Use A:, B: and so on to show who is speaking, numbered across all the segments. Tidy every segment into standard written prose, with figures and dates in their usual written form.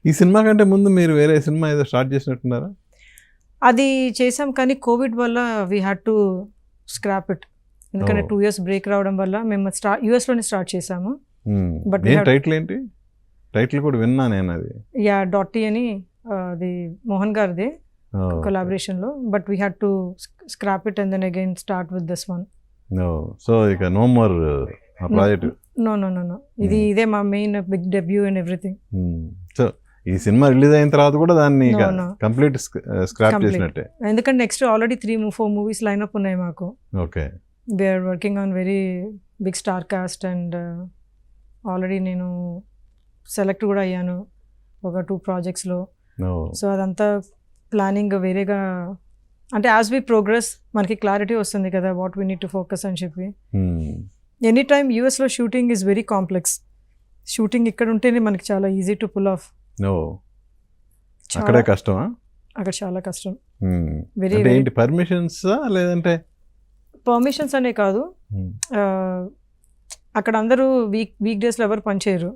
A: ఈ సినిమా కంటే ముందు మీరు వేరే సినిమా ఏదో స్టార్ట్ చేసినట్టున్నారా?
B: అది చేసాం కానీ కోవిడ్ వల్ల we had to scrap it. ఎందుకంటే 2 years బ్రేక్ రావడం వల్ల మేము యుఎస్లోనే స్టార్ట్ చేసాము. But we had-
A: టైటిల్ ఏంటి? టైటిల్ కూడా విన్నా నేను అది.
B: యా డాటీ అని అది మోహన్ గారిది కొలాబరేషన్లో. But we had to scrap it and then again start with this one.
A: So ఇక నో మోర్ ఆ ప్రాజెక్ట్.
B: నో ఇదే మా main big debut and everything.
A: So ఈ సినిమా రిలీజ్ అయిన తర్వాత కూడా దాన్ని
B: No.
A: Complete scrap
B: Complete.
A: చేసినట్టే.
B: ఎందుకంటే నెక్స్ట్ ఆల్రెడీ 3-4 మూవీస్ లైనప్ ఉన్నాయి మాకు.
A: Okay.
B: We are working on very big star cast and already నేను సెలెక్ట్ కూడా అయ్యాను ఒక 2 ప్రాజెక్ట్స్లో. సో అదంతా ప్లానింగ్ వేరేగా, అంటే యాజ్ వి ప్రోగ్రెస్ మనకి క్లారిటీ వస్తుంది కదా what we need to focus అని చెప్పి. ఎనీ టైమ్ యూఎస్లో shooting is very complex. Shooting ఇక్కడ ఉంటేనే మనకి చాలా ఈజీ టు పుల్ ఆఫ్.
A: అక్కడే కష్టమా?
B: అక్కడ చాలా కష్టం.
A: అంటే ఏంటి పర్మిషన్స్ లేదంటే?
B: పర్మిషన్స్ అనే కాదు, అక్కడ అందరూ వీక్ డేస్లో ఎవరు పనిచేయరు,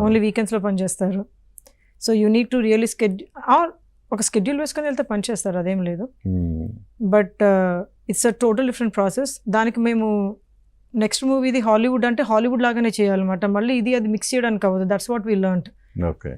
B: ఓన్లీ వీకెండ్స్లో పనిచేస్తారు. So you need to really ఒక స్కెడ్యూల్ వేసుకొని వెళ్తే పనిచేస్తారు, అదేం లేదు. But it's a total different process. దానికి మేము నెక్స్ట్ మూవీ ఇది హాలీవుడ్ అంటే హాలీవుడ్ లాగానే చేయాలన్నమాట. మళ్ళీ ఇది అది మిక్స్ చేయడానికి అవ్వదు. That's what we learned.
A: Okay.